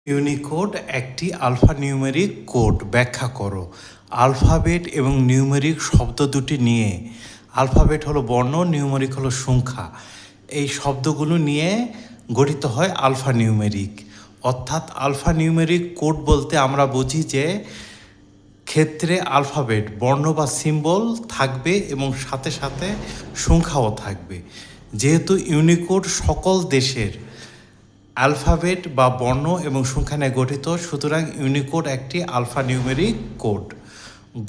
Unicode একটি alphanumeric code ব্যাখ্যা করো। আলফাবেট এবং নিউমেরিক শব্দ দুটি নিয়ে, আলফাবেট হলো বর্ণ, নিউমেরিক হলো সংখ্যা, এই শব্দগুলো নিয়ে গঠিত হয় আলফানিউমেরিক। অর্থাৎ আলফানিউমেরিক কোড বলতে আমরা বুঝি যে ক্ষেত্রে আলফাবেট বর্ণ বা সিম্বল থাকবে এবং সাথে সাথে সংখ্যাও থাকবে। যেহেতু ইউনিকোড সকল দেশের অ্যালফাবেট বা বর্ণ এবং সংখ্যা নিয়ে গঠিত, সুতরাং ইউনিকোড একটি আলফানিউমেরিক কোড।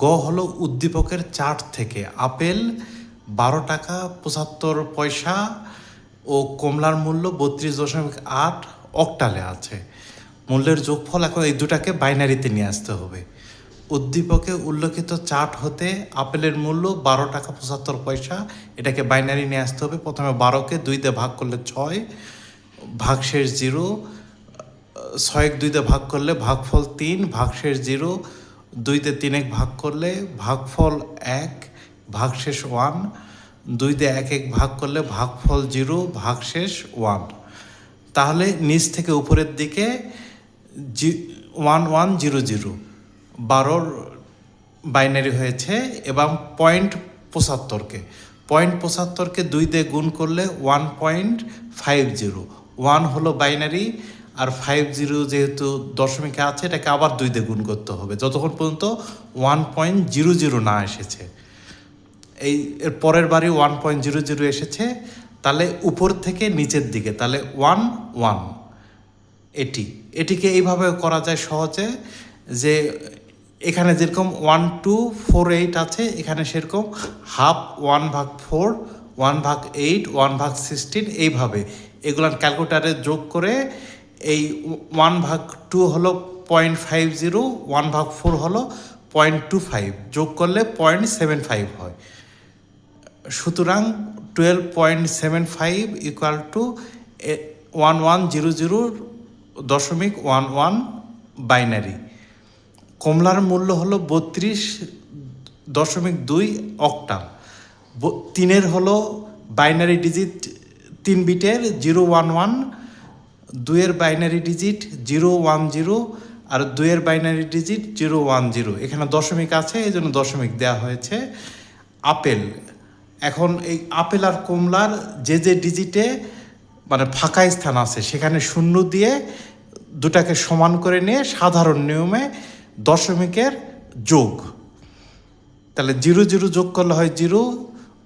গ হলো উদ্দীপকের চার্ট থেকে আপেল 12 টাকা 75 পয়সা ও কমলার মূল্য 32.8 অক্টালে আছে। মূল্যের যোগফল এখন এই দুটাকে বাইনারিতে নিয়ে আসতে হবে। উদ্দীপকে উল্লেখিত চার্ট হতে আপেলের মূল্য 12 টাকা 75 পয়সা, এটাকে বাইনারি নিয়ে আসতে হবে। প্রথমে 12কে 2 দিয়ে ভাগ করলে 6, ভাগশেষ 0, 6 2 দিয়ে ভাগ করলে ভাগফল 3, ভাগশেষ 0, 2 দিয়ে 3 ভাগ করলে ভাগফল 1, ভাগশেষ 1, 2 দিয়ে 1 ভাগ করলে ভাগফল 0, ভাগশেষ 1। তাহলে নিচ থেকে উপরের দিকে 1100 12 বাইনারি হয়েছে। এবং পয়েন্ট 75কে 2 দিয়ে গুণ করলে 1.50, 1 হলো বাইনারি আর 50 যেহেতু দশমিকে আছে, এটাকে আবার 2 দিয়ে গুণ করতে হবে যতক্ষণ পর্যন্ত 1.00 না এসেছে। এর পরের বারই 1.00 এসেছে, তাহলে উপর থেকে নিচের দিকে, তাহলে 1 1। এটিকে এইভাবে করা যায় সহজে, যে এখানে যেরকম 1248 আছে, এখানে সেরকম হাফ 1/4, 1/8, 1/16, এইভাবে এগুলো ক্যালকুলেটারে যোগ করে এই 1/2 হলো 0.50, 1/4 হলো 0.25, যোগ করলে 0.75 হয়। সুতরাং 12.75 ইকুয়াল টু 1100.11 বাইনারি। কমলার মূল্য হলো 32.2 অক্টাল। 3 হলো বাইনারি ডিজিট 3 বিটের 011, 2 বাইনারি ডিজিট 010 আর 2 বাইনারি ডিজিট 010। এখানে দশমিক আছে, এই জন্য দশমিক দেওয়া হয়েছে। আপেল, এখন এই আপেল আর কমলার যে ডিজিটে মানে ফাঁকা স্থান আছে, সেখানে 0 দিয়ে দুটাকে সমান করে নিয়ে সাধারণ নিয়মে দশমিকের যোগ, তাহলে 00 যোগ করলে হয় 0,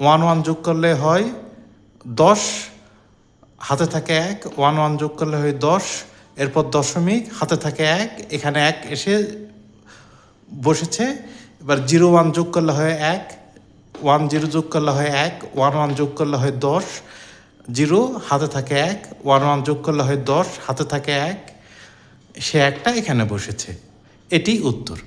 11 যোগ করলে হয় 10, হাতে থাকে 1, 11 যোগ করলে হয় 10, এরপর দশমিক, হাতে থাকে 1, এখানে 1 এসে বসেছে। এবার 01 যোগ করলে হয় 1, 10 যোগ করলে হয় 1, 11 যোগ করলে হয় 10, 0 হাতে থাকে 1, 11 যোগ করলে হয় 10, হাতে থাকে 1, সে একটা এখানে বসেছে। এটি উত্তর।